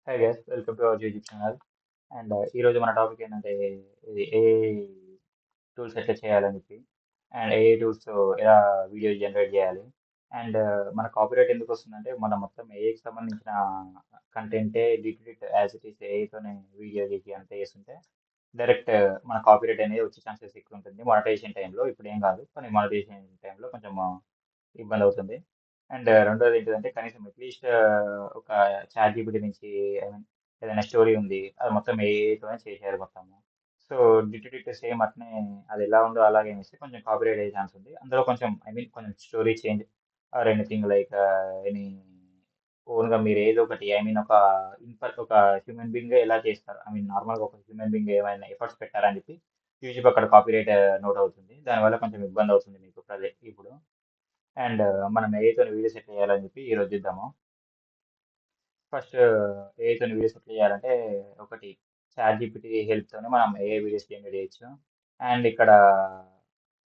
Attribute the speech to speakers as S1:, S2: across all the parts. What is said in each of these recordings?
S1: Hi guys welcome to our YouTube channel. And ఈరోజు మన topic ఏంటంటే ఇది ఏఐ టూల్స్ ఎట్లా చేయాలని చెప్పి అండ్ ఏఐ టూల్స్ ఎలా వీడియో జనరేట్ చేయాలి. అండ్ మన కాపీరైట్ ఎందుకు వస్తుందంటే మనం మొత్తం ఏఐకి సంబంధించిన కంటెంటే డిలీట్ యాజ్ ఇట్ ఈస్ ఏఐతోనే వీడియో చేసి అంతా చేస్తుంటే డైరెక్ట్ మన కాపీరైట్ అనేది వచ్చే ఛాన్సెస్ ఎక్కువ ఉంటుంది మానిటైజేషన్ టైంలో. ఇప్పుడు ఏం కాదు, కానీ మానిటైజేషన్ టైంలో కొంచెం ఇబ్బంది అవుతుంది. అండ్ రెండోది ఏంటిదంటే కనీసం అట్లీస్ట్ ఒక చాట్ జీపీటీ నుంచి ఐ మీన్ ఏదైనా స్టోరీ ఉంది, అది మొత్తం ఏఐతోనే చేసేయాలి మొత్తము. సో డిటిడిట్ సేమ్ అట్నే అది ఎలా ఉందో అలాగే వేస్తే కొంచెం కాపీరైట్ అయ్యే ఛాన్స్ ఉంది. అందులో కొంచెం ఐ మీన్ కొంచెం story change or anything like any ఓన్గా మీరు ఏదో ఒకటి ఐ మీన్ ఒక హ్యూమన్ బీయింగ్ ఎలా చేస్తారు, ఐ మీన్ నార్మల్గా ఒక హ్యూమన్ బీయింగ్ ఏమైనా ఎఫర్ట్స్ పెట్టారని చెప్పి యూట్యూబ్ అక్కడ కాపీరైట్ నోట్ అవుతుంది. దానివల్ల కొంచెం ఇబ్బంది అవుతుంది మీకు ఇప్పుడు. అండ్ మనం ఏఐతో వీడియోస్ ఎట్లా చేయాలని చెప్పి ఈరోజు చూద్దాము. ఫస్ట్ ఏఐతో వీడియోస్ ఎట్లా చేయాలంటే ఒకటి చాట్ జీపీటీ హెల్ప్తోనే మనం ఏఐ వీడియోస్ జనరేట్ చేయొచ్చు. అండ్ ఇక్కడ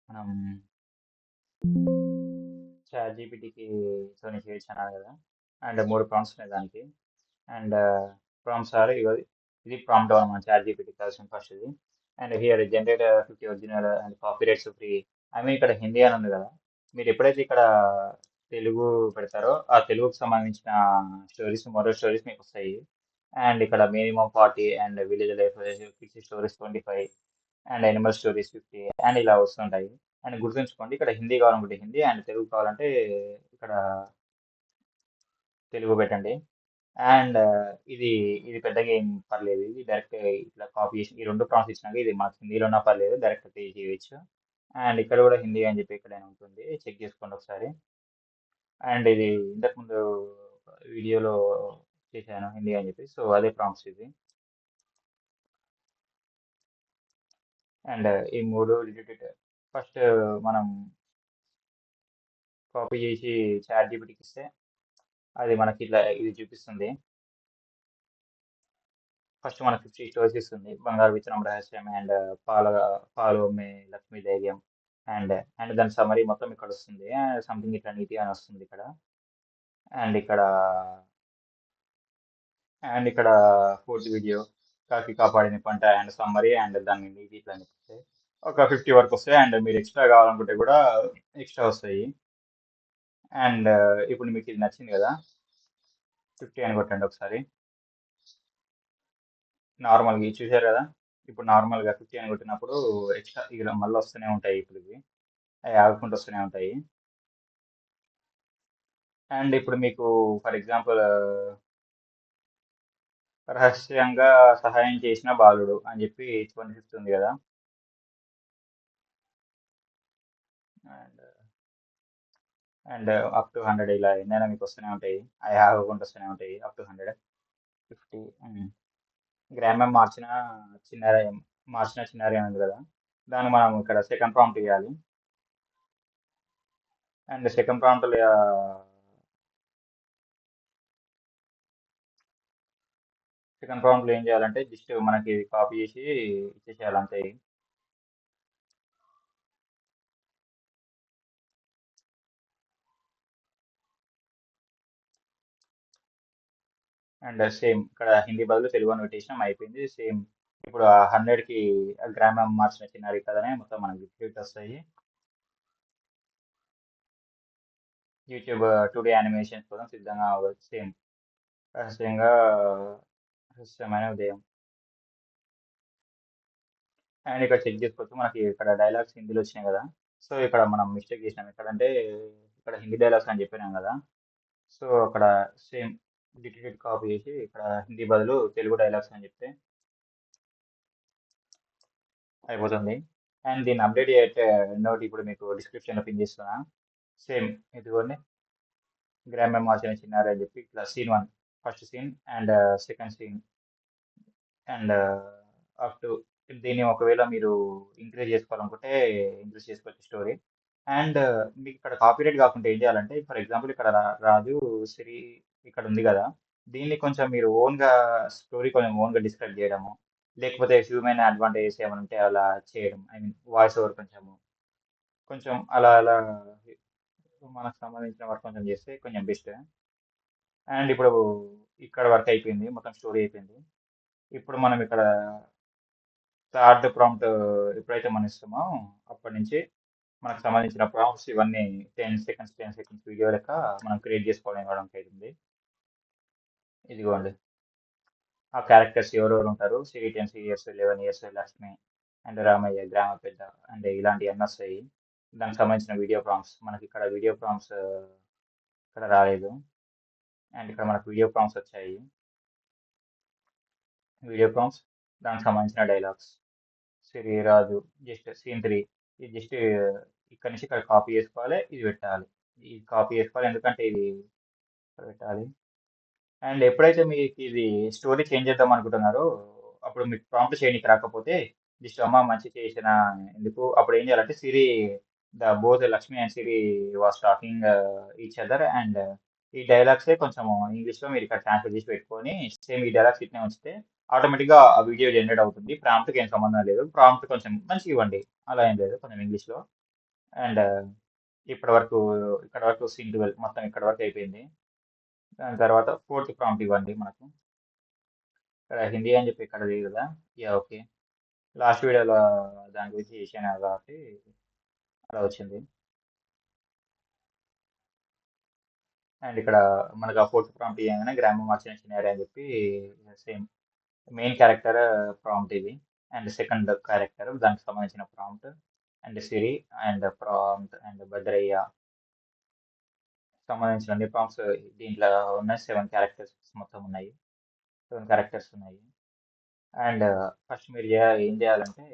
S1: మనం చాట్ జీపీటీకి తోని చేయొచ్చు అన్నారు కదా. అండ్ 3 ప్రాంప్ట్స్ ఉన్నాయి దానికి. అండ్ ప్రాంప్ట్స్ ఆర్ ఇది ప్రాంప్ట్ మన చాట్ జీపీటీ కావాల్సిన ఫస్ట్ ఇది. And here generate 50 original and copy rights free. I mean ఇక్కడ హిందీ అని ఉంది కదా, మీరు ఎప్పుడైతే ఇక్కడ తెలుగు పెడతారో ఆ తెలుగుకు సంబంధించిన స్టోరీస్ మరో స్టోరీస్ మీకు వస్తాయి. అండ్ ఇక్కడ minimum 40 and village life 60 stories 25 and Animal stories 50 and ఇలా వస్తుంటాయి. అండ్ గుర్తుంచుకోండి, ఇక్కడ హిందీ కావాలనుకుంటే హిందీ అండ్ తెలుగు కావాలంటే ఇక్కడ తెలుగు పెట్టండి. అండ్ ఇది ఇది పెద్దగా ఏం పర్లేదు, ఇది డైరెక్ట్ ఇట్లా కాపీ చేసి ఈ 2 ప్రాంప్ట్స్ ఇచ్చినాక ఇది మనకు హిందీలో ఉన్నా పర్లేదు, డైరెక్ట్ పే చేయొచ్చు. అండ్ ఇక్కడ కూడా హిందీ అని చెప్పి ఎక్కడైనా ఉంటుంది, చెక్ చేసుకోండి ఒకసారి. అండ్ ఇది ఇంతకుముందు వీడియోలో చేశాను హిందీ అని చెప్పి, సో అదే ప్రాంప్ట్స్ ఇది. అండ్ ఈ 3 డిలీటెడ్ ఫస్ట్ మనం కాపీ చేసి చాట్ జీపీటీకి ఇస్తే అది మనకి ఇట్లా ఇది చూపిస్తుంది. ఫస్ట్ మనకి 50 స్టోరీస్ ఇస్తుంది. బంగారు విత్తనం రహస్యం అండ్ పాల పాలు అమ్మే లక్ష్మీ ధైర్యం అండ్ అండ్ దాని సమరీ మొత్తం ఇక్కడ వస్తుంది. సంథింగ్ ఇట్లా నీతి అని వస్తుంది ఇక్కడ. అండ్ ఇక్కడ అండ్ ఇక్కడ ఫోర్త్ వీడియో కాకి కాపాడిన పంట అండ్ సమ్మరీ అండ్ దాని నీతి ఇట్లా అనిపిస్తాయి. ఒక 50 వరకు వస్తాయి. అండ్ మీరు ఎక్స్ట్రా కావాలనుకుంటే కూడా ఎక్స్ట్రా వస్తాయి. అండ్ ఇప్పుడు మీకు ఇది నచ్చింది కదా, 50 అని కొట్టండి ఒకసారి. నార్మల్గా ఇది చూశారు కదా, ఇప్పుడు నార్మల్గా 50 అని కొట్టినప్పుడు ఎక్స్ట్రా ఇక మళ్ళీ వస్తూనే ఉంటాయి. ఇప్పుడు ఇవి అవి ఆగుకుంటూ వస్తూనే ఉంటాయి. అండ్ ఇప్పుడు మీకు ఫర్ ఎగ్జాంపుల్ రహస్యంగా సహాయం చేసిన బాలుడు అని చెప్పి 25 ఉంది కదా. అండ్ అండ్ అప్ టు 100 ఇలా ఎన్నైనా మీకు వస్తూనే ఉంటాయి, అవి ఆగకుండా వస్తూనే ఉంటాయి అప్ టు 100 50. గ్రామం మార్చిన చిన్నారి అని ఉంది కదా, దాన్ని మనం ఇక్కడ సెకండ్ ప్రాంప్ట్ ఇవ్వాలి. అండ్ సెకండ్ ప్రాంప్ట్ ఏం చేయాలంటే జస్ట్ మనకి కాపీ చేసి ఇచ్చేసేయాలి అంతే. అండ్ సేమ్ ఇక్కడ హిందీ బదులు తెలుగు అని పెట్టేసినాం, అయిపోయింది. సేమ్ ఇప్పుడు ఆ 100కి గ్రామం మార్చిన చిన్నారి కదనే మొత్తం మనకి రిపీట్ వస్తాయి. యూట్యూబ్ 2D యానిమేషన్స్ కోసం సిద్ధంగా అవ్వచ్చు. సేమ్ రహస్యంగా రహస్యమైన ఉదయం. అండ్ ఇక్కడ చెక్ చేసుకోవచ్చు, మనకి ఇక్కడ డైలాగ్స్ హిందీలో వచ్చినాయి కదా. సో ఇక్కడ మనం మిస్టేక్ చేసినాం ఎక్కడంటే ఇక్కడ హిందీ డైలాగ్స్ అని చెప్పినాం కదా. సో అక్కడ సేమ్ డిటిటెడ్ కాపీ చేసి ఇక్కడ హిందీ బదులు తెలుగు డైలాగ్స్ అని చెప్తే అయిపోతుంది. అండ్ దీన్ని అప్డేట్ చేసే నోట్ ఇప్పుడు మీకు డిస్క్రిప్షన్లో పిన్ చేస్తున్నా. సేమ్ ఇదిగోండి, గ్రామం మార్చిన చిన్నారు అని చెప్పి ఇట్లా scene 1 first scene and second scene and up to దీన్ని ఒకవేళ మీరు ఇంక్రీజ్ చేసుకోవాలనుకుంటే ఇంక్రీజ్ చేసుకోవచ్చు స్టోరీ. అండ్ మీకు ఇక్కడ కాపీరైట్ కాకుండా ఏం చేయాలంటే ఫర్ ఎగ్జాంపుల్ ఇక్కడ రాజు సిరి ఇక్కడ ఉంది కదా, దీన్ని కొంచెం మీరు ఓన్గా స్టోరీ కొంచెం ఓన్గా డిస్క్రైబ్ చేయడము, లేకపోతే హ్యూమన్ అడ్వాంటేజెస్ ఏమైనా ఉంటే అలా చేయడం, ఐ మీన్ వాయిస్ ఓవర్ కొంచెము కొంచెం అలా అలా మనకు సంబంధించిన వర్క్ కొంచెం చేస్తే కొంచెం బెస్ట్. అండ్ ఇప్పుడు ఇక్కడ వరకు అయిపోయింది, మొత్తం స్టోరీ అయిపోయింది. ఇప్పుడు మనం ఇక్కడ థర్డ్ ప్రాంప్ట్ ఎప్పుడైతే మనం ఇస్తామో అప్పటి నుంచి మనకు సంబంధించిన ప్రాంప్ట్స్ ఇవన్నీ 10 సెకండ్స్ వీడియో లెక్క మనం క్రియేట్ చేసుకోవడం ఇవ్వడానికి అవుతుంది. ఇదిగోండి, ఆ క్యారెక్టర్స్ ఎవరెవరు ఉంటారు, Siri 10 years 11 years Lakshmi and Ramaiah గ్రామ పెద్ద అండ్ ఇలాంటివన్నీ వస్తాయి. దానికి సంబంధించిన వీడియో ప్రాంప్ట్స్ మనకి ఇక్కడ వీడియో ప్రాంప్ట్స్ ఇక్కడ రాలేదు, అండ్ ఇక్కడ మనకు వీడియో ప్రాంప్ట్స్ వచ్చాయి. వీడియో ప్రాంప్ట్స్ దానికి సంబంధించిన డైలాగ్స్ సిరి రాజు జస్ట్ సీన్ 3 ఇది జస్ట్ ఇక్కడ నుంచి ఇక్కడ కాపీ చేసుకోవాలి, ఇది పెట్టాలి, ఇది కాపీ చేసుకోవాలి ఎందుకంటే ఇది ఇక్కడ పెట్టాలి. అండ్ ఎప్పుడైతే మీకు ఇది స్టోరీ చేంజ్ చేద్దాం అనుకుంటున్నారో అప్పుడు మీకు ప్రాంప్ట్ చేయడానికి రాకపోతే జస్ట్ అమ్మ మంచి చేసిన ఎందుకు అప్పుడు ఏం చేయాలంటే Siri both Lakshmi and Siri was talking each other and ఈ డైలాగ్సే కొంచెం ఇంగ్లీష్లో మీరు ఇక్కడ ట్రాన్స్లేట్ చేసి పెట్టుకొని సేమ్ ఈ డైలాగ్స్ ఇట్నే ఉంచితే ఆటోమేటిక్గా ఆ వీడియో జనరేట్ అవుతుంది. ప్రాంప్ట్కి ఏం సంబంధం లేదు, ప్రాంప్ట్ కొంచెం మంచిగా ఇవ్వండి, అలా ఏం లేదు, కొంచెం ఇంగ్లీష్లో. అండ్ ఇక్కడ వరకు సీన్ 12 మొత్తం ఇక్కడ వరకు అయిపోయింది. దాని తర్వాత ఫోర్త్ ప్రాంప్ట్ ఇవ్వండి మనకు. ఇక్కడ హిందీ అని చెప్పి ఇక్కడ లేదు కదా, యా ఓకే. లాస్ట్ వీడియోలో దాని గురించి చేశాను కాబట్టి అలా వచ్చింది. అండ్ ఇక్కడ మనకు ఆ ఫోర్త్ ప్రాంప్ట్ ఇవ్వగానే గ్రామం మార్చిన చిన్నారి అని చెప్పి సేమ్ మెయిన్ క్యారెక్టర్ ప్రాంప్ట్ ఇది, అండ్ సెకండ్ క్యారెక్టర్ దానికి సంబంధించిన prompt, and Siri and prompt and Bhadraiah సంబంధించిన అన్ని ప్రాంప్ట్స్ దీంట్లో ఉన్నాయి. 7 క్యారెక్టర్స్ మొత్తం ఉన్నాయి, 7 క్యారెక్టర్స్ ఉన్నాయి. అండ్ ఫస్ట్ మీరు ఏం చేయాలంటే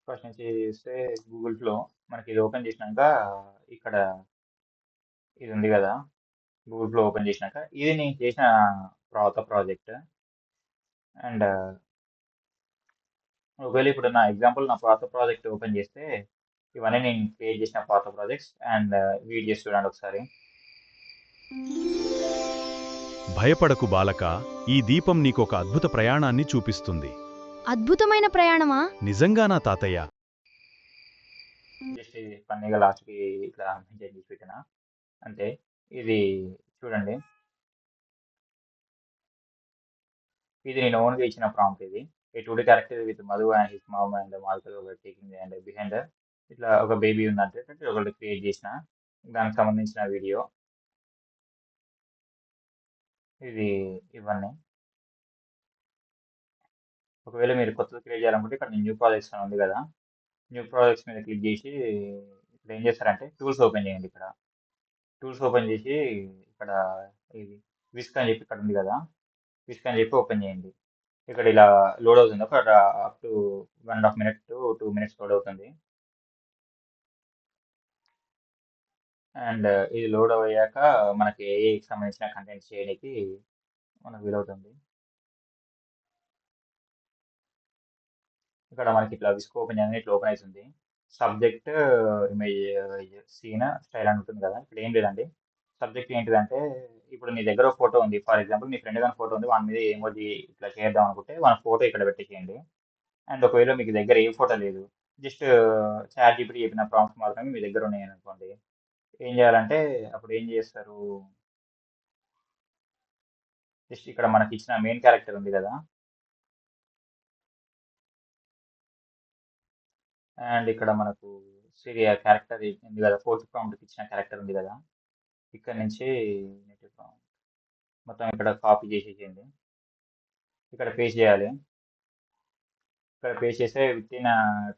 S1: ఫస్ట్ నుంచి చూస్తే గూగుల్ ఫ్లో మనకి ఇది ఓపెన్ చేసినాక ఇక్కడ ఇది ఉంది కదా, గూగుల్ ఫ్లో ఓపెన్ చేసినాక ఇది నేను చేసిన ప్రాజెక్ట్. అండ్ ఒకవేళ ఇప్పుడు నా ఎగ్జాంపుల్ నా పాత ప్రాజెక్ట్ ఓపెన్ చేస్తే ఇవన్నీ నేను క్రియేట్ చేసిన పాత ప్రాజెక్ట్స్ అండ్ వీడ్ చేసి చూడండి ఒకసారి.
S2: భయపడకు బాలక, ఈ దీపం నీకొక అద్భుత ప్రయాణాన్ని చూపిస్తుంది.
S3: అద్భుతమైన ప్రయాణమా?
S2: నిజంగానా తాతయ్య?
S1: జస్ట్ ఇది ఫన్నీగా లాస్ట్కి ఇట్లా మెన్షన్ చేసి పెట్టిన అంటే ఇది చూడండి, ఇది నేను ఓన్గా ఇచ్చిన ప్రాంప్ట్. ఇది a two D character with Madhu and his mom and మాల్కల్ టేకింగ్ అండ్ బిహైండ్ ఇట్లా ఒక బేబీ ఉందంటే ఒకటి క్రియేట్ చేసిన దానికి సంబంధించిన వీడియో ఇది. ఇవన్నీ ఒకవేళ మీరు కొత్తది క్రియేట్ చేయాలనుకుంటే ఇక్కడ న్యూ ప్రాజెక్ట్స్ అని ఉంది కదా, న్యూ ప్రాజెక్ట్స్ మీద క్లిక్ చేసి ఇక్కడ ఏం చేస్తారంటే టూల్స్ ఓపెన్ చేయండి. ఇక్కడ టూల్స్ ఓపెన్ చేసి ఇక్కడ ఇది విస్క్ అని చెప్పి ఇక్కడ ఉంది కదా, విస్క్ అని చెప్పి ఓపెన్ చేయండి. ఇక్కడ ఇలా లోడ్ అవుతుంది, ఒక up to 1.5 minutes to 2 minutes load అవుతుంది. అండ్ ఇది లోడ్ అయ్యాక మనకి ఏఐకి సంబంధించిన కంటెంట్ చేయడానికి మనకు వీలవుతుంది. ఇక్కడ మనకి ఇట్లా విస్క్ ఓపెన్ చేయగానే ఇట్లా ఓపెన్ అవుతుంది. సబ్జెక్ట్ ఇమేజ్ సీన్ స్టైల్ అని ఉంటుంది కదా, ఇక్కడ ఏం లేదండి. సబ్జెక్ట్ ఏంటిదంటే ఇప్పుడు నీ దగ్గర ఒక ఫోటో ఉంది, ఫర్ ఎగ్జాంపుల్ మీ ఫ్రెండ్ కానీ ఫోటో ఉంది, వాని మీద ఏమోజీ ఇట్లా చేద్దాం అనుకుంటే మన ఫోటో ఇక్కడ పెట్టేసేయండి. అండ్ ఒకవేళ మీకు దగ్గర ఏ ఫోటో లేదు, జస్ట్ చాట్ జీపీటీ చెప్పిన ప్రాంప్ట్స్ మాత్రమే మీ దగ్గర ఉన్నాయి అనుకోండి, ఏం చేయాలంటే అప్పుడు ఏం చేస్తారు, జస్ట్ ఇక్కడ మనకి ఇచ్చిన మెయిన్ క్యారెక్టర్ ఉంది కదా, అండ్ ఇక్కడ మనకు సిరియా క్యారెక్టర్ ఉంది కదా, ఫోర్త్ ప్రాంప్ట్కి ఇచ్చిన క్యారెక్టర్ ఉంది కదా, ఇక్కడ నుంచి నెటివ్ ప్రాంప్ట్ మొత్తం ఇక్కడ కాపీ చేసేసేయండి, ఇక్కడ పేస్ట్ చేయాలి. ఇక్కడ పేస్ట్ చేస్తే విత్ ఇన్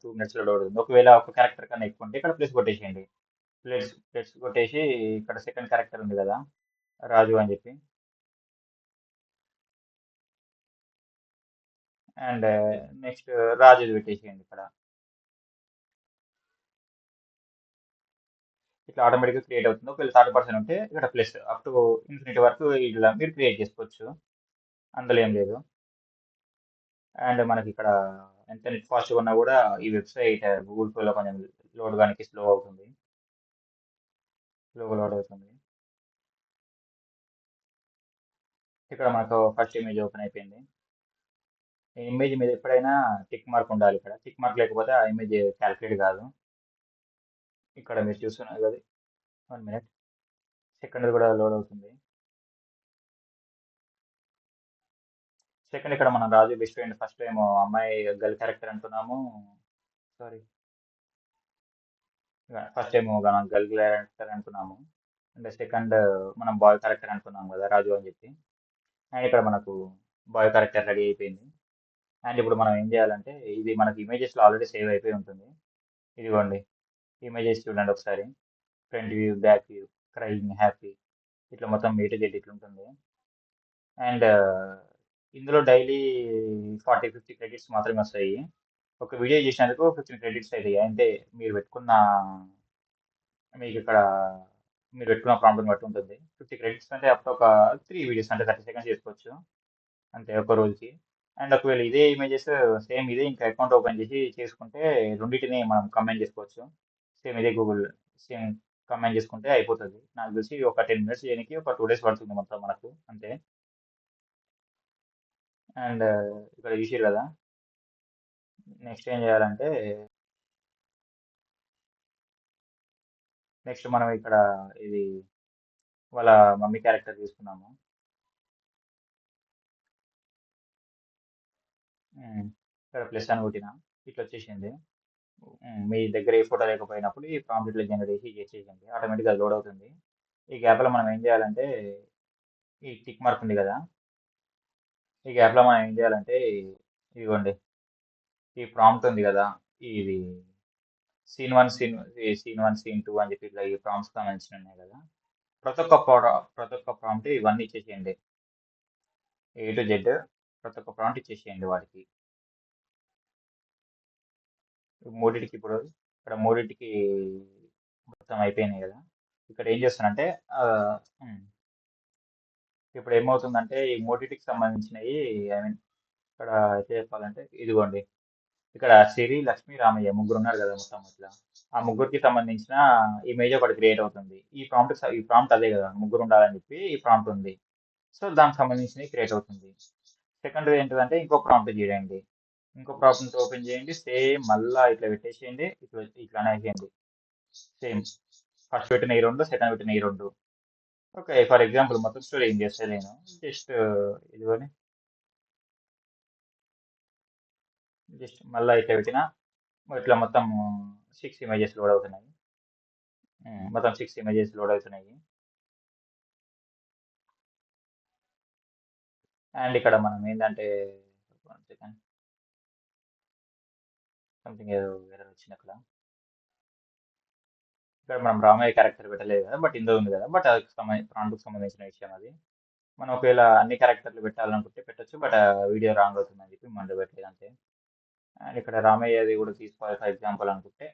S1: 2 minutes లోడ్ అవుతుంది. ఒకవేళ ఒక క్యారెక్టర్ కన్నా ఎక్కువ ఉంటే ఇక్కడ ప్లస్ కొట్టేసేయండి, ప్లస్ కొట్టేసి ఇక్కడ సెకండ్ క్యారెక్టర్ ఉంది కదా రాజు అని చెప్పి, అండ్ నెక్స్ట్ రాజు పెట్టేసేయండి. ఇక్కడ ఇట్లా ఆటోమేటిక్గా క్రియేట్ అవుతుంది. ఒకవేళ థర్డ్ పర్సన్ ఉంటే ఇక్కడ ప్లస్ అప్ టు ఇన్ఫినిటీ వరకు ఇలా మీరు క్రియేట్ చేసుకోవచ్చు, అందులో ఏం లేదు. అండ్ మనకి ఇక్కడ ఎంత నెట్ ఫాస్ట్గా ఉన్నా కూడా ఈ వెబ్సైట్ గూగుల్ ప్లేలో కొంచెం లోడ్ కానీ స్లో అవుతుంది. లోగో లోడ్ అవుతుంది. ఇక్కడ మనకు ఫస్ట్ ఇమేజ్ ఓపెన్ అయిపోయింది. ఈ ఇమేజ్ మీద ఎప్పుడైనా టిక్ మార్క్ ఉండాలి. ఇక్కడ టిక్ మార్క్ లేకపోతే ఆ ఇమేజ్ క్యాలిక్యులేట్ కాదు. ఇక్కడ మీరు చూస్తున్నారు కదా, 1 మినిట్, సెకండ్ కూడా లోడ్ అవుతుంది. సెకండ్ ఇక్కడ మనం రాజు బెస్ట్ ఫ్రెండ్ ఫస్ట్ ఏమో అమ్మాయి గర్ల్ క్యారెక్టర్ అనుకున్నాము. సారీ, ఫస్ట్ ఏమో మనం గర్ల్ క్యారెక్టర్ అనుకున్నాము. అండ్ సెకండ్ మనం బాయ్ క్యారెక్టర్ అనుకున్నాం కదా రాజు అని చెప్పి. అండ్ ఇక్కడ మనకు బాయ్ క్యారెక్టర్ రెడీ అయిపోయింది. అండ్ ఇప్పుడు మనం ఏం చేయాలంటే ఇది మనకి ఇమేజెస్లో ఆల్రెడీ సేవ్ అయిపోయి ఉంటుంది. ఇదిగోండి ఇమేజెస్ చూడండి ఒకసారి. Front view, back view, crying, happy, ఇట్లా మొత్తం మీటర్ జెట్ ఇట్లా ఉంటుంది. అండ్ ఇందులో డైలీ 40-50 క్రెడిట్స్ మాత్రమే వస్తాయి. ఒక వీడియో చేసినందుకు 15 క్రెడిట్స్ అవుతాయి. అంటే మీరు పెట్టుకున్న మీకు ఇక్కడ మీరు పెట్టుకున్న ప్రాంప్ట్ని బట్టి ఉంటుంది. 50 క్రెడిట్స్ అంటే అప్పుడు ఒక 3 వీడియోస్ అంటే 30 సెకండ్స్ చేసుకోవచ్చు అంతే ఒక రోజుకి. అండ్ ఒకవేళ ఇదే ఇమేజెస్ సేమ్ ఇదే ఇంకా అకౌంట్ ఓపెన్ చేసి చేసుకుంటే రెండింటిని మనం కంబైన్ చేసుకోవచ్చు. సేమ్ ఇదే గూగుల్ సేమ్ కంబైన్ చేసుకుంటే అయిపోతుంది. నాకు తెలిసి ఒక 10 మినిట్స్ చేయడానికి ఒక 2 డేస్ పడుతుంది మొత్తం మనకు అంతే. అండ్ ఇక్కడ చూసారు కదా, నెక్స్ట్ ఏం చేయాలంటే నెక్స్ట్ మనం ఇక్కడ ఇది వాళ్ళ మమ్మీ క్యారెక్టర్ తీసుకున్నాము. ఇక్కడ ప్లస్ అని కొట్టిన ఇట్లా వచ్చేసింది. మీ దగ్గర ఏ ఫోటో లేకపోయినప్పుడు ఈ ప్రాంప్ట్ ఇట్లా జనరేట్ చేసి చేసేసింది, ఆటోమేటిక్గా లోడ్ అవుతుంది. ఈ గ్యాప్లో మనం ఏం చేయాలంటే ఈ టిక్ మార్క్ ఉంది కదా, ఈ గ్యాప్లో మనం ఏం చేయాలంటే ఇదిగోండి ఈ ప్రాంప్ట్ ఉంది కదా, ఇది సీన్ 1 సీన్ 2 అని చెప్పి ఇట్లా ఈ ప్రాంప్ట్స్ సంబంధించిన ఉన్నాయి కదా, ప్రతి ఒక్క ప్రాంప్ట్ ఇవన్నీ ఇచ్చేసేయండి. A to Z ప్రతి ఒక్క ప్రాంప్ట్ ఇచ్చేసేయండి వాటికి. మూడింటికి ఇప్పుడు ఇక్కడ మూడింటికి మొత్తం అయిపోయినాయి కదా. ఇక్కడ ఏం చేస్తానంటే ఇప్పుడు ఏమవుతుందంటే ఈ మూడింటికి సంబంధించినవి ఐ మీన్ ఇక్కడ అయితే చెప్పాలంటే ఇదిగోండి ఇక్కడ సిరి, లక్ష్మి, రామయ్య ముగ్గురు ఉన్నారు కదా మొత్తం ఇట్లా. ఆ ముగ్గురికి సంబంధించిన ఇమేజ్ ఒకటి క్రియేట్ అవుతుంది. ఈ ప్రాంప్ట్ అదే కదా, ముగ్గురు ఉండాలని చెప్పి ఈ ప్రాంప్ట్ ఉంది. సో దానికి సంబంధించినవి క్రియేట్ అవుతుంది. సెకండ్ ఏంటిదంటే ఇంకో ప్రాంప్ట్ చేయండి, ఇంకో ప్రాంప్ట్ ఓపెన్ చేయండి, సేమ్ మళ్ళా ఇట్లా పెట్టేసేయండి, ఇట్లా అనేసేయండి. సేమ్ ఫస్ట్ పెట్టిన ఈ రెండు, సెకండ్ పెట్టిన ఈ రెండు. ఓకే, ఫర్ ఎగ్జాంపుల్ మొత్తం స్టోరీ ఏం చేస్తే నేను జస్ట్ ఇదిగోని జస్ట్ మళ్ళీ ఇట్లా పెట్టిన ఇట్లా మొత్తం 6 ఇమేజెస్ లోడ్ అవుతున్నాయి. మొత్తం 6 ఇమేజెస్ లోడ్ అవుతున్నాయి. అండ్ ఇక్కడ మనం ఏంటంటే సంథింగ్ ఏదో వేరే వచ్చింది అక్కడ. ఇక్కడ మనం రామయ్య క్యారెక్టర్ పెట్టలేదు కదా, బట్ ఇందులో ఉంది కదా, బట్ అది ప్రాంప్ట్కి సంబంధించిన విషయం అది. మనం ఒకవేళ అన్ని క్యారెక్టర్లు పెట్టాలనుకుంటే పెట్టచ్చు, బట్ వీడియో రాంగ్ అవుతుందని చెప్పి మనం పెట్టలేదు అంతే. అండ్ ఇక్కడ రామయ్యది కూడా తీసుకోవాలి ఫర్ ఎగ్జాంపుల్ అనుకుంటే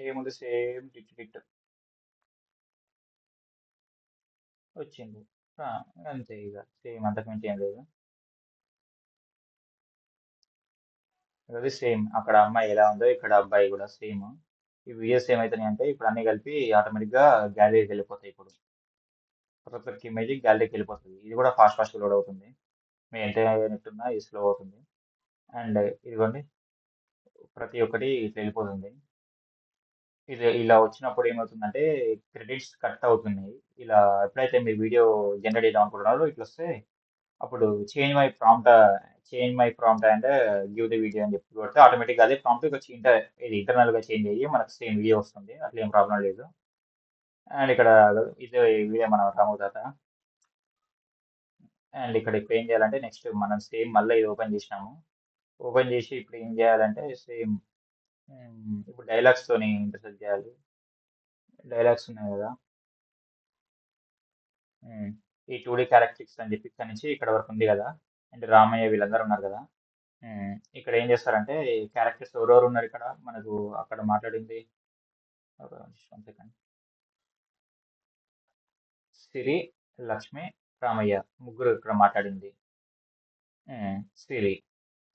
S1: ఏముంది సేమ్ టిట్ వచ్చింది. అంతే, ఇక సేమ్ అంతకుమించి ఏం లేదు. అది సేమ్ అక్కడ అమ్మాయి ఎలా ఉందో ఇక్కడ అబ్బాయి కూడా సేమ్. ఈ వీడియోస్ ఏమవుతున్నాయి అంటే ఇప్పుడు అన్ని కలిపి ఆటోమేటిక్గా గ్యాలరీకి వెళ్ళిపోతాయి. ఇప్పుడు ప్రతి ఒక్క ఇమేజ్ గ్యాలరీకి వెళ్ళిపోతుంది. ఇది కూడా ఫాస్ట్ లోడ్ అవుతుంది. మీ ఎంత నెట్ ఉన్నా ఇది స్లో అవుతుంది. అండ్ ఇదిగోండి ప్రతి ఒక్కటి ఇట్లా వెళ్ళిపోతుంది. ఇది ఇలా వచ్చినప్పుడు ఏమవుతుందంటే క్రెడిట్స్ కట్ అవుతున్నాయి. ఇలా ఎప్పుడైతే మీరు వీడియో జనరేట్ చేద్దాం అనుకుంటున్నారో ఇట్లా వస్తే అప్పుడు change my prompt and give the video అని చెప్పి కొడితే ఆటోమేటిక్గా అదే ప్రాంప్ట్ ఇది ఇంటర్నల్గా చేంజ్ అయ్యి మనకు సేమ్ వీడియో వస్తుంది. అట్లా ఏం ప్రాబ్లం లేదు. అండ్ ఇక్కడ ఇది వీడియో మన రాము తాత. అండ్ ఇక్కడ ఇప్పుడు ఏం చేయాలంటే నెక్స్ట్ మనం సేమ్ మళ్ళీ ఇది ఓపెన్ చేసినాము. ఓపెన్ చేసి ఇప్పుడు ఏం చేయాలంటే సేమ్ ఇప్పుడు డైలాగ్స్తోని ఇంటర్సెక్ట్ చేయాలి. డైలాగ్స్ ఉన్నాయి కదా, ఈ 2D క్యారెక్టరిస్టిక్స్ అని చెప్పి ఇక్కడ నుంచి ఇక్కడ వరకు ఉంది కదా, అంటే రామయ్య వీళ్ళందరూ ఉన్నారు కదా. ఇక్కడ ఏం చేస్తారంటే క్యారెక్టర్స్ ఎవరెవరు ఉన్నారు ఇక్కడ మనకు అక్కడ మాట్లాడింది. సెకండ్, సిరి, లక్ష్మి, రామయ్య ముగ్గురు ఇక్కడ మాట్లాడింది. Siri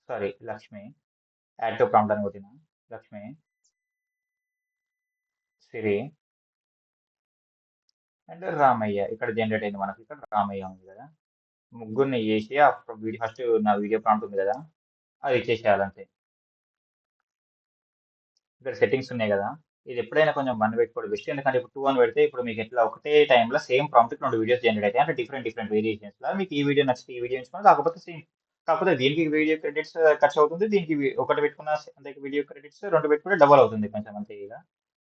S1: sorry Lakshmi, add to prompt అని కొట్టిన లక్ష్మి, సిరి, అండ్ రామయ్య ఇక్కడ జనరేట్ అయింది మనకి. ఇక్కడ రామయ్య ఉంది కదా, ముగ్గురిని చేసి ఆ వీడియో ఫస్ట్ నా వీడియో ప్రాంప్ట్ ఉంది కదా, అది ఇచ్చేసేయాలంతే. ఇక్కడ సెట్టింగ్స్ ఉన్నాయి కదా, ఇది ఎప్పుడైనా కొంచెం వన్ పెట్టుకోవడం బెస్ట్. ఎందుకంటే ఇప్పుడు 2 అని పెడితే ఇప్పుడు మీకు ఎట్లా ఒకటే టైంలో సేమ్ ప్రాంప్ట్ 2 వీడియోస్ జనరేట్ అవుతాయి. అంటే డిఫరెంట్ వేరియేషన్స్ లా మీకు ఈ వీడియో నచ్చితే ఈ వీడియో ఎంచుకోండి. కాకపోతే సేమ్, కాకపోతే దీనికి వీడియో క్రెడిట్స్ ఖర్చు అవుతుంది, దీనికి ఒకటి పెట్టుకున్న అంటే వీడియో క్రెడిట్స్ 2 పెట్టుకుంటే డబల్ అవుతుంది కొంచెం అంతే. ఇక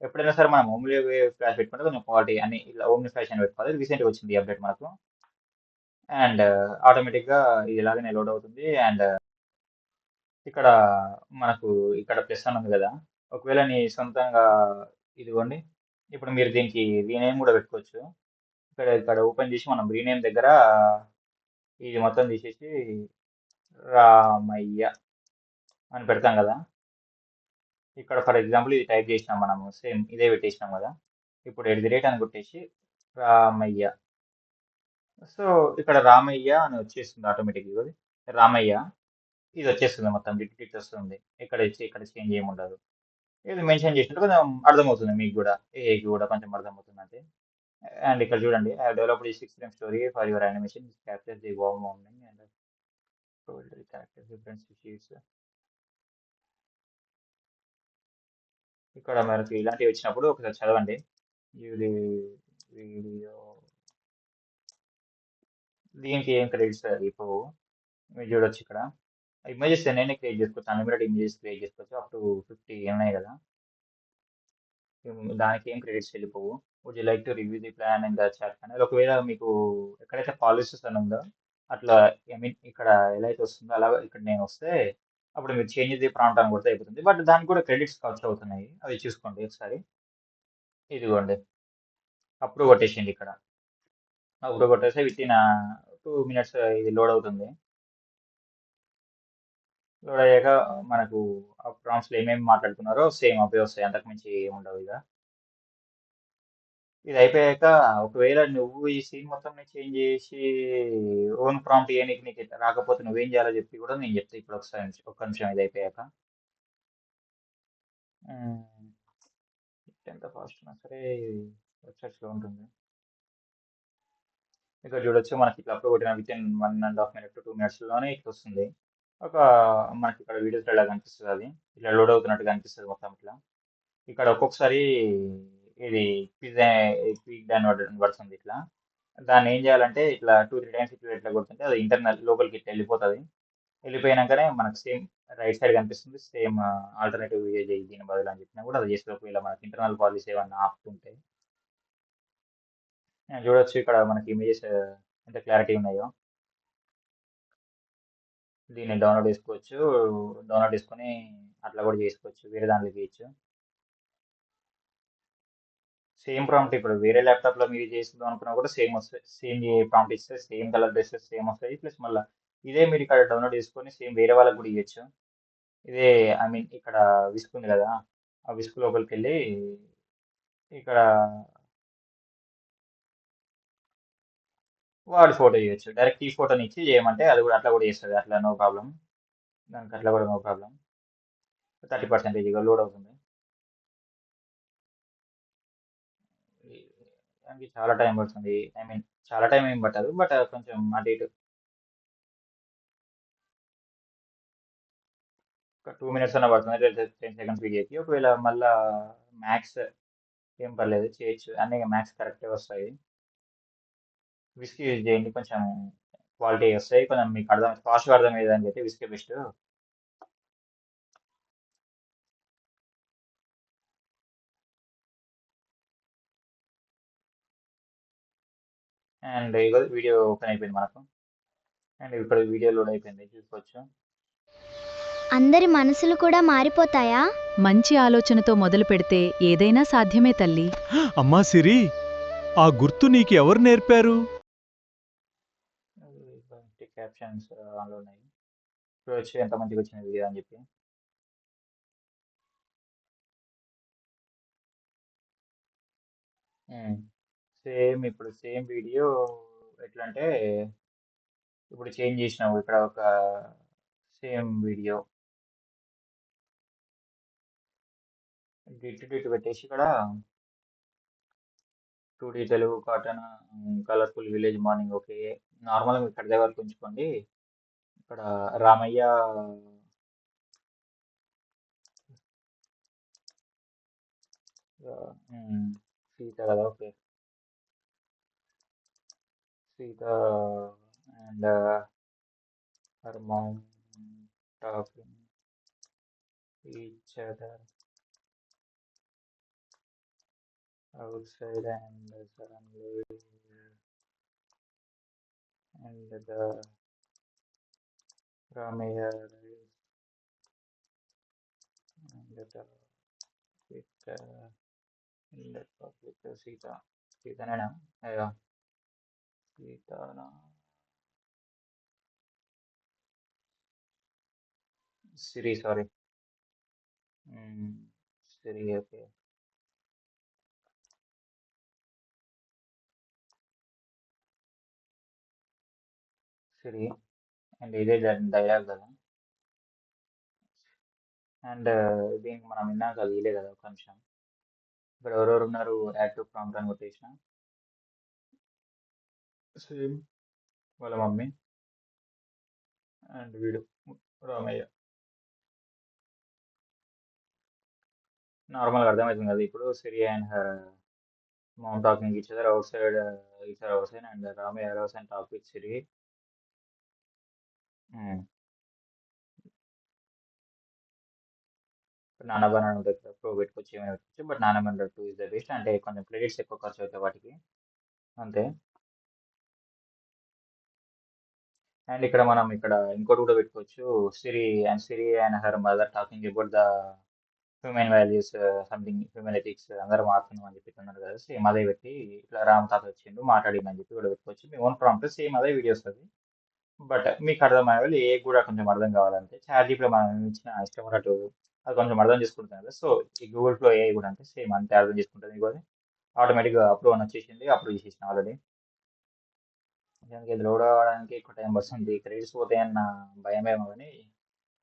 S1: ఎప్పుడైనా సరే మనం ఓమ్లీ ఫ్లాష్ పెట్టుకుంటే కొంచెం క్వాలిటీ అని ఇలా ఓమ్లీ ఫ్లాష్ అని పెట్టుకోవాలి. రీసెంట్గా వచ్చింది అప్డేట్ మనకు. అండ్ ఆటోమేటిక్గా ఇది ఇలాగనే లోడ్ అవుతుంది. అండ్ ఇక్కడ మనకు ఇక్కడ ప్లస్ అని ఉంది కదా, ఒకవేళ నీ సొంతంగా ఇదిగోండి, ఇప్పుడు మీరు దీనికి రీనేమ్ కూడా పెట్టుకోవచ్చు. ఇక్కడ ఇక్కడ ఓపెన్ చేసి మనం రీనేమ్ దగ్గర ఇది మొత్తం తీసేసి రామయ్య అని పెడతాం కదా. ఇక్కడ ఫర్ ఎగ్జాంపుల్ ఇది టైప్ చేసినాం మనము, సేమ్ ఇదే పెట్టేసినాం కదా. ఇప్పుడు @ అని కొట్టేసి రామయ్య. సో ఇక్కడ రామయ్య అని వచ్చేస్తుంది ఆటోమేటిక్. ఇది రామయ్య, ఇది వచ్చేస్తుంది మొత్తం డిట్ వస్తుంది. ఇక్కడ చేంజ్ ఏమి ఉండదు. ఇది మెన్షన్ చేసినట్టు కొంచెం అర్థమవుతుంది మీకు కూడా, ఏకి కూడా కొంచెం అర్థమవుతుంది అంతే. అండ్ ఇక్కడ చూడండి, ఐ డెవలప్డ్ ఈ 6 frame story for your animation capture the wow moment and character difference sheets. ఇక్కడ మనకి ఇలాంటివి వచ్చినప్పుడు ఒకసారి చదవండి. ఇది వీడియో, దీనికి ఏం క్రెడిట్స్ అయిపోవు. మీరు చూడొచ్చు ఇక్కడ ఇమేజెస్ నేనే క్రియేట్ చేసుకోవచ్చు, అన్లిమిటెడ్ ఇమేజెస్ క్రియేట్ చేసుకోవచ్చు. అప్ టు 50 ఉన్నాయి కదా, దానికి ఏం క్రెడిట్స్ వెళ్ళిపోవు. Would you like to review the plan in the chat అనేది. ఒకవేళ మీకు ఎక్కడైతే పాలసీస్ అని ఉందో అట్లా, ఐ మీన్ ఇక్కడ ఎలా అయితే వస్తుందో అలా ఇక్కడ నేను వస్తే అప్పుడు మీరు చేంజ్ ది ప్రాంప్ట్ అని కొడితే అయిపోతుంది. బట్ దానికి కూడా క్రెడిట్స్ ఖర్చు అవుతున్నాయి, అవి చూసుకోండి ఒకసారి. ఇదిగోండి, అప్పుడు కొట్టేసింది ఇక్కడ. అప్పుడు కొట్టేస్తే విత్ ఇన్ 2 మినిట్స్ ఇది లోడ్ అవుతుంది. లోడ్ అయ్యాక మనకు ఆ ప్రాంప్ట్స్లో ఏమేమి మాట్లాడుతున్నారో సేమ్ అవే వస్తాయి, అంతకు మించి ఏముండవు ఇక. ఇది అయిపోయాక ఒకవేళ నువ్వు ఈ సీన్ మొత్తం చేంజ్ చేసి ఓన్ ప్రాంప్ట్ నీకు రాకపోతే నువ్వేం చేయాలో చెప్పి కూడా నేను చెప్తా ఇప్పుడు. ఒకసారి ఒక్క నిమిషం ఇది అయిపోయాక. ఎంత ఫాస్ట్ ఉన్నా సరే వెబ్సైట్ స్లో ఉంటుంది. ఇక్కడ చూడొచ్చు మనకి ఇట్లా అప్లోడ్ కొట్టిన విత్ ఇన్ 1.5 మినిట్ 2 మినిట్స్లోనే ఇట్లా వస్తుంది. ఒక మనకి ఇక్కడ వీడియోస్ ఇలా కనిపిస్తుంది, అది ఇట్లా లోడ్ అవుతున్నట్టు కనిపిస్తుంది మొత్తం ఇట్లా. ఇక్కడ ఒక్కొక్కసారి ఇది క్విక్ అని పడుతుంది ఇట్లా. దాన్ని ఏం చేయాలంటే ఇట్లా 2-3 టైమ్స్ ఇట్లా కొడుతుంటే అది ఇంటర్నల్ లోపలికి ఇట్లా వెళ్ళిపోతుంది. వెళ్ళిపోయినాకనే మనకు సేమ్ రైట్ సైడ్ కనిపిస్తుంది. సేమ్ ఆల్టర్నేటివ్ వీడియో చేయి దీని బదులు అని చెప్పినా కూడా అది చేస్తే, ఒకవేళ మనకి ఇంటర్నల్ పాలసీ ఏమన్నా ఆపుతుంటే. చూడొచ్చు ఇక్కడ మనకి ఇమేజెస్ ఎంత క్లారిటీ ఉన్నాయో. దీన్ని డౌన్లోడ్ చేసుకోవచ్చు, డౌన్లోడ్ చేసుకొని అట్లా కూడా చేసుకోవచ్చు, వేరే దాంట్లో చేయొచ్చు. సేమ్ ప్రాంప్ట్ ఇప్పుడు వేరే ల్యాప్టాప్లో మీరు చేస్తుందాం అనుకున్నా కూడా సేమ్ వస్తాయి. సేమ్ ప్రాంప్ట్ ఇస్తే సేమ్ కలర్ డ్రెస్సెస్ సేమ్ వస్తాయి. ప్లస్ మళ్ళీ ఇదే మీరు ఇక్కడ డౌన్లోడ్ చేసుకొని సేమ్ వేరే వాళ్ళకి కూడా ఇవ్వచ్చు. ఇదే ఐ మీన్ ఇక్కడ విస్క్ ఉంది కదా, ఆ విస్క్ లోపలికి వెళ్ళి ఇక్కడ వాడి ఫోటో ఇవ్వచ్చు. డైరెక్ట్ ఈ ఫోటోని ఇచ్చి చేయమంటే అది కూడా అట్లా కూడా చేస్తుంది, అట్లా నో ప్రాబ్లం. దానికి అట్లా కూడా నో ప్రాబ్లం. 30% ఇక లోడ్ అవుతుంది. దానికి చాలా టైం పడుతుంది, ఐ మీన్ చాలా టైం ఏం పట్టదు, బట్ కొంచెం అటు ఇటు ఒక 2 మినిట్స్ అన్న పడుతుంది, 10 సెకండ్స్ వీడియోకి. ఒకవేళ మళ్ళా మ్యాక్స్ ఏం పర్లేదు చేయొచ్చు, అన్నీ మ్యాక్స్ కరెక్టే వస్తాయి. విస్క్ యూజ్ చేయండి, కొంచెం క్వాలిటీ వస్తాయి, కొంచెం మీకు ఫాస్ట్గా అర్థమయ్యేదానికి అయితే విస్కే బెస్ట్. అండ్ ఇగో వీడియో ఓపెన్ అయిపోయింది మనకు. అండ్ ఇక్కడ వీడియో లోడ్ అయిపోయింది, చూసుకోవచ్చు.
S3: అందరి మనసులు కూడా మారిపోతాయా?
S4: మంచి ఆలోచనతో మొదలు పెడితే ఏదైనా సాధ్యమే తల్లి.
S2: అమ్మా సిరి, ఆ గుర్తు నీకు ఎవరు నేర్పారు?
S1: క్యాప్షన్స్ ఆన్లో ఉన్నాయి, చూడొచ్చు ఎంత మంచిగా వచ్చిన వీడియో అని చెప్పి. సేమ్ ఇప్పుడు సేమ్ వీడియో ఎట్లా అంటే, ఇప్పుడు చేంజ్ చేసినావు ఇక్కడ ఒక సేమ్ వీడియో డిట్ పెట్టేసి ఇక్కడ 2D Telugu cotton, colourful village morning okay. నార్మల్గా ఇక్కడ వరకు ఉంచుకోండి. ఇక్కడ రామయ్య సీత కదా, okay. Sita and her mom talking each other outside and suddenly and the Ramaya arrives and the with in the public Sita. Sita na yeah. Sita na Siri, sorry. Siri, okay. Siri and ఇదే dialogue కదా. And దీనికి మనం విన్నాక అది ఇలే కదా ఒక నిమిషం. ఇక్కడ ఎవరెవరు ఉన్నారు, యాక్టివ్ ప్రాంప్ట్ అని కొట్టేసిన. సేమ్ వాళ్ళ మమ్మీ అండ్ వీడు రామయ్య. నార్మల్గా అర్థమవుతుంది కదా ఇప్పుడు. Siri and her mom talking each other out side and Ramayya arouse and talk with Siri. నానబన్ అని ఉంటుంది కదా, ప్రో పెట్టుకోవచ్చు, ఏమైనా పెట్టుకోవచ్చు. బట్ నానబన్ 2 ఇస్ ద బెస్ట్. అంటే కొంచెం క్రెడిట్స్ ఎక్కువ ఖర్చు అవుతాయి వాటికి, అంతే. అండ్ ఇక్కడ మనం ఇంకోటి కూడా పెట్టుకోవచ్చు. Siri and her mother talking about the human values, something human ethics, అందరూ మారుతున్నాం అని చెప్పి ఉన్నారు కదా. సేమ్ అదే పెట్టి ఇట్లా రామ్ తాత వచ్చిండు మాట్లాడింది అని చెప్పి కూడా పెట్టుకోవచ్చు. మీ ఓన్ ప్రాంప్ట్ సేమ్ అదే వీడియో వస్తుంది. బట్ మీకు అర్థమయ్యే వాళ్ళు ఏ కూడా కొంచెం అర్థం కావాలంటే చాట్ జీపీలో మనం ఇచ్చిన ఇష్టం ఉన్నట్టు అది కొంచెం అర్థం చేసుకుంటాం కదా. సో ఈ గూగుల్ ఫ్లో ఏ కూడా అంటే సేమ్ అంతే అర్థం చేసుకుంటుంది. మీకు అది ఆటోమేటిక్గా అప్రూవ్ అని వచ్చేసింది. అప్రూవ్ చేసేసిన ఆల్రెడీ. దానికి ఇది లోడ్ అవ్వడానికి ఎక్కువ టైం వస్తుంది, క్రెడిట్స్ పోతాయన్న భయమేమో. కానీ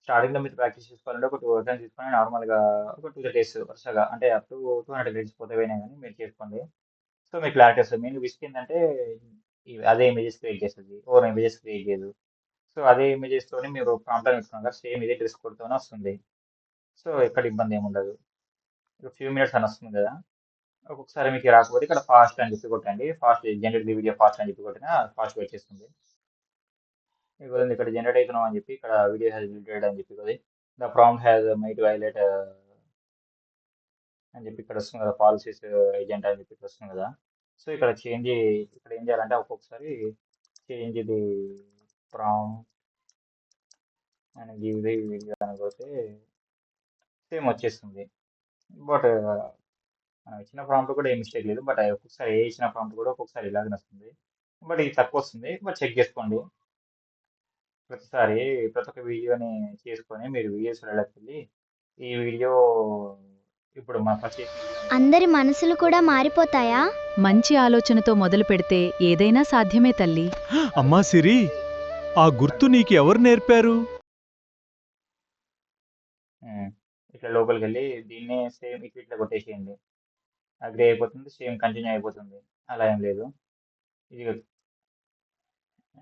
S1: స్టార్టింగ్లో మీరు ప్రాక్టీస్ చేసుకోవాలంటే ఒక 2 టైమ్స్ తీసుకొని నార్మల్గా ఒక 2 డేస్ వరుసగా అంటే అప్ టు 200 క్రెడిట్స్ పోతే పోయినా కానీ మీరు చేసుకోండి. సో మీకు క్లారిటీ వస్తుంది. మెయిన్ విస్క్ ఏంటంటే అదే ఇమేజెస్ క్రియేట్ చేస్తుంది, ఓవర్ ఇమేజెస్ క్రియేట్ చేయదు. సో అదే ఇమేజెస్తోని మీరు ప్రాంప్ట్ పెట్టుకున్నారు కదా, సేమ్ ఇదే డ్రెస్ కోడ్తోనే వస్తుంది. సో ఎక్కడ ఇబ్బంది ఏమి ఉండదు. ఫ్యూ మినిట్స్ అని వస్తుంది కదా. ఒక్కొక్కసారి మీకు రాకపోతే ఇక్కడ ఫాస్ట్ అని చెప్పి కొట్టండి. Fast generate the video fast అని చెప్పి కొట్టినా ఫాస్ట్ వచ్చేస్తుంది. ఇక్కడ జనరేట్ అవుతున్నాం అని చెప్పి ఇక్కడ వీడియో హ్యాస్ జనరేటెడ్ అని చెప్పి కొద్ది the prompt has might violet అని చెప్పి ఇక్కడ వస్తుంది కదా, పాలసీస్ ఏజెంట్ అని చెప్పి వస్తుంది కదా. సో ఇక్కడ ఏం చేయాలంటే ఒక్కొక్కసారి చేంజ్ ఇది ప్రాంప్ట్ అని గివ్ ది వీడియో అనుకోతే సేమ్ వచ్చేస్తుంది. బట్ మనం ఇచ్చిన ప్రాంప్ట్ కూడా ఏ మిస్టేక్ లేదు. బట్ ఒక్కొక్కసారి ఏ ఇచ్చిన ప్రాంప్ట్ కూడా ఒక్కొక్కసారి ఇలాగనే వస్తుంది. బట్ ఇది తక్కువ వస్తుంది. బట్ చెక్ చేసుకోండి ప్రతిసారి. ప్రతి ఒక్క వీడియోని చేసుకొని మీరు వీడియోస్ వెళ్ళి ఈ వీడియో ఇప్పుడు మన ఫస్ట్
S3: అందరి మనసులు కూడా మారిపోతాయా?
S4: మంచి ఆలోచనతో మొదలు పెడితే ఏదైనా సాధ్యమే తల్లి.
S2: అమ్మా సిరి, ఆ గుర్తు నీకు ఎవరు నేర్పారు?
S1: ఇట్లా లోపలికి వెళ్ళి దీన్నే సేమ్ ఇట్లా కొట్టేసేయండి. అగ్రి అయిపోతుంది, సేమ్ కంటిన్యూ అయిపోతుంది. అలా ఏం లేదు ఇది.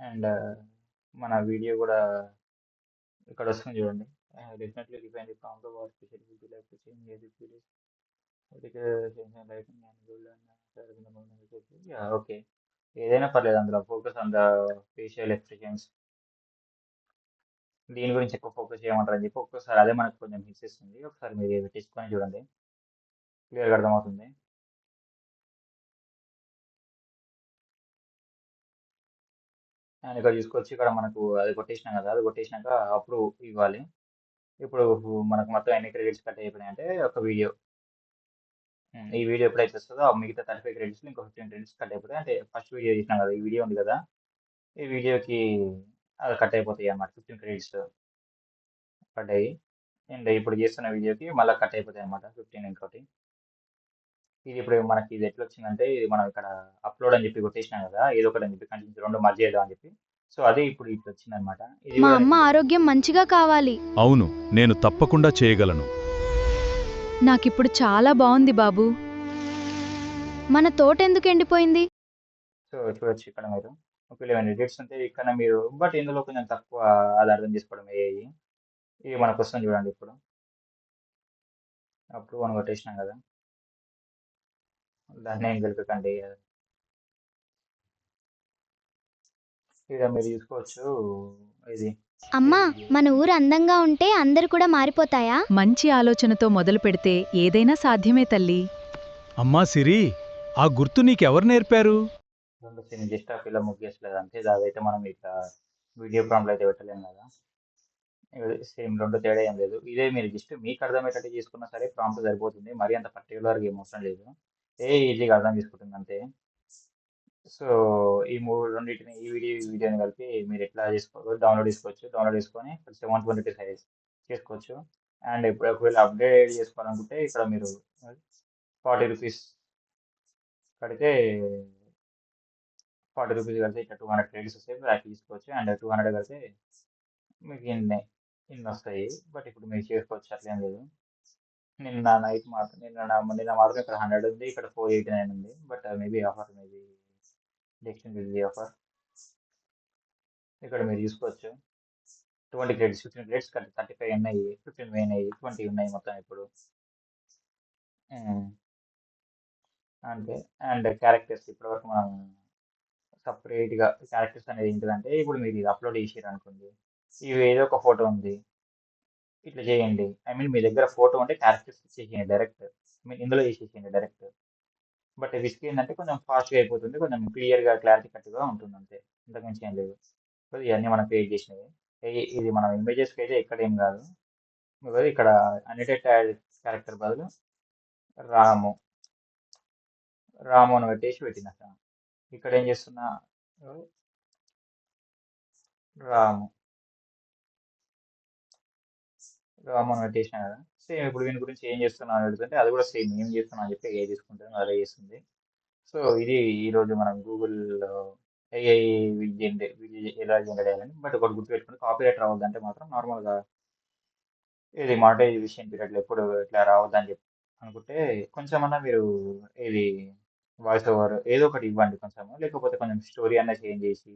S1: అండ్ మన వీడియో కూడా ఇక్కడ వస్తుంది చూడండి. Definitely define the prompt what special will be like to change okay. ఏదైనా పర్లేదు, అందులో focus on the facial expressions. దీని గురించి ఎక్కువ ఫోకస్ చేయమంటారు అని చెప్పి ఒక్కసారి అదే మనకు కొంచెం హిట్స్ ఇస్తుంది. ఒకసారి మీరు పెట్టించుకొని చూడండి, క్లియర్గా అర్థమవుతుంది. అండ్ ఇక్కడ చూసుకోవచ్చు, ఇక్కడ మనకు అది కొట్టేసినాం కదా, అది కొట్టేసినాక అప్పుడు ఇవ్వాలి. ఇప్పుడు మనకు మొత్తం ఎన్ని క్రెడిట్స్ కట్ అయిపోయినాయి అంటే ఒక వీడియో, ఈ వీడియో ఎప్పుడైతే వస్తుందో మిగతా 35 క్రెడిట్స్ ఇంకో 15 క్రెడిట్స్ కట్ అయిపోతాయి. అంటే ఫస్ట్ వీడియో చేసినాం కదా, ఈ వీడియో ఉంది కదా, ఈ వీడియోకి అది కట్ అయిపోతాయి అన్నమాట. 15 క్రెడిట్స్ పడ్డాయి. అండ్ ఇప్పుడు చేస్తున్న వీడియోకి మళ్ళీ కట్ అయిపోతాయి అనమాట 15 ఇంకోటి. ఇది ఇప్పుడు మనకి ఇది ఎట్లా వచ్చిందంటే, ఇది మనం ఇక్కడ అప్లోడ్ అని చెప్పి కొట్టేసినాం కదా, ఏదో ఒకటి అని చెప్పి కంటిన్యూ 2 మర్జ్ చేద్దాం అని చెప్పి. సో అదే ఇప్పుడు ఇట్లా వచ్చింది అనమాట. ఇది
S3: మా అమ్మ ఆరోగ్యం మంచిగా కావాలి.
S2: అవును, నేను తప్పకుండా చేయగలను.
S4: నాకిప్పుడు చాలా బావుంది బాబూ.
S3: మన తోట ఎందుకు ఎండిపోయింది?
S1: సో చూడొచ్చు ఇక్కడ మీరు ఒకవేళ ఏమైనా ఎడిట్స్ ఉంటే ఇక్కడ మీరు బట్ ఇందులో కొంచెం తక్కువ అది అర్థం చేసుకోవడం ఏఐ. ఇది మనకు వస్తుంది చూడండి ఇప్పుడు. అప్రూవ్ అని కొట్టేసినాం కదా, దాన్ని ఏం గెలుపుకండి. ఇక్కడ మీరు చూసుకోవచ్చు ఇది
S3: అమ్మా,
S1: ఇది
S3: మన ఊరు అందంగా ఉంటే అందరు కూడా మారిపోతాయా?
S4: మంచి ఆలోచనతో మొదలు పెడితే ఏదైనా సాధ్యమే తల్లి.
S2: అమ్మా సిరి, ఆ గుర్తు నీకెవరు నేర్పారు?
S1: రెండు సీన్ జస్ట్ ఆఫ్ ఇలా ముగ్గేసలేదు అంతే. అదైతే మనం ఇక వీడియో ప్రాంప్ట్ అయితే పెట్టలేము కదా. సేమ్ రెండు తేడా ఏం లేదు. ఇదే మీరు జస్ట్ మీకు అర్థమయ్యేటట్టు చేసుకున్నా సరే ప్రాంప్ట్ సరిపోతుంది. మరీ అంత పర్టికులర్గా ఏం అవసరం లేదు. ఈజీగా అర్థం చేసుకుంటుంది అంతే. సో ఈ రెండింటిని ఈ వీడియోని కలిపి మీరు ఎట్లా చేసుకోవచ్చు, డౌన్లోడ్ చేసుకోవచ్చు. డౌన్లోడ్ చేసుకొని 720p సైజ్ చేసుకోవచ్చు. అండ్ ఇప్పుడు ఒకవేళ అప్డేట్ చేసుకోవాలనుకుంటే ఇక్కడ మీరు 40 రూపీస్ కడితే 40 రూపీస్ కడితే ఇక్కడ 200 క్రెడిట్స్ వస్తాయి. మీరు అట్లా తీసుకోవచ్చు. అండ్ 200 కడితే మీకు ఇన్ని వస్తాయి. బట్ ఇప్పుడు మీరు చేసుకోవచ్చు, అట్లేం లేదు. నిన్న నైట్ మాత్రం నిన్న మాత్రం ఇక్కడ 100 ఉంది, ఇక్కడ 489 ఉంది. But maybe offer, maybe next offer. ఇక్కడ మీరు చూసుకోవచ్చు 20 క్రెడిట్స్, 15 క్రెడిట్స్ కలిపి 35 ఉన్నాయి, 15 పోయినాయి, 20 ఉన్నాయి మొత్తం ఇప్పుడు. అంతే. అండ్ క్యారెక్టర్స్ ఇప్పటివరకు మనం సపరేట్గా క్యారెక్టర్స్ అనేది ఏంటిదంటే, ఇప్పుడు మీరు ఇది అప్లోడ్ చేసారు అనుకోండి, ఇవి ఏదో ఒక ఫోటో ఉంది, ఇట్లా చేయండి. ఐ మీన్ మీ దగ్గర ఫోటో ఉంటే క్యారెక్టర్స్ చేసేయండి డైరెక్ట్. ఇందులో చేసేసేయండి డైరెక్ట్. బట్ విస్క్ ఏంటంటే కొంచెం ఫాస్ట్గా అయిపోతుంది, కొంచెం క్లియర్గా క్లారిటీ కట్గా ఉంటుంది అంతే. ఇంతకుమించి ఏం లేదు. సో ఇవన్నీ మనం క్రియేట్ చేసినవి. ఇది మనం ఇమేజెస్కి అయితే ఎక్కడ ఏం కాదు. ఇక్కడ అన్నిటెడ్ క్యారెక్టర్ బదులు రాము రాము అని పెట్టిన. ఇక్కడ ఏం చేస్తున్నా, రాము రాము అని పెట్టేసిన కదా. సేమ్ ఇప్పుడు వీని గురించి ఏం చేస్తున్నా అని అడుగుతుంటే అది కూడా సేమ్ ఏం చేస్తున్నా అని చెప్పి ఏ తీసుకుంటుంది, అదే చేస్తుంది. సో ఇది ఈరోజు మనం గూగుల్లో ఏఐ ఎలా జనరేట్ చేయాలని. బట్ ఒకటి గుర్తుపెట్టుకుంటే కాపీరైట్ రావద్దంటే మాత్రం నార్మల్గా ఇది మానిటైజేషన్ పీరియడ్లో ఎప్పుడు ఇట్లా రావద్దని చెప్పి అనుకుంటే కొంచెమన్నా మీరు ఇది వాయిస్ ఓవర్ ఏదో ఒకటి ఇవ్వండి కొంచెము, లేకపోతే కొంచెం స్టోరీ అన్న చేంజ్ చేసి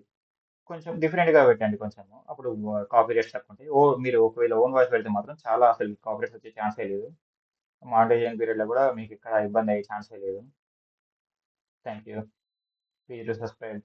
S1: కొంచెం డిఫరెంట్గా పెట్టండి కొంచెము. అప్పుడు కాపీరైట్స్ తక్కువ ఉంటాయి. మీరు ఒకవేళ ఓన్ వాయిస్ పెడితే మాత్రం చాలా అసలు కాపీరైట్స్ వచ్చే ఛాన్సే లేదు. మానిటైజేషన్ పీరియడ్లో కూడా మీకు ఇక్కడ ఇబ్బంది అయ్యే ఛాన్సే లేదు. Thank you. Please to subscribe.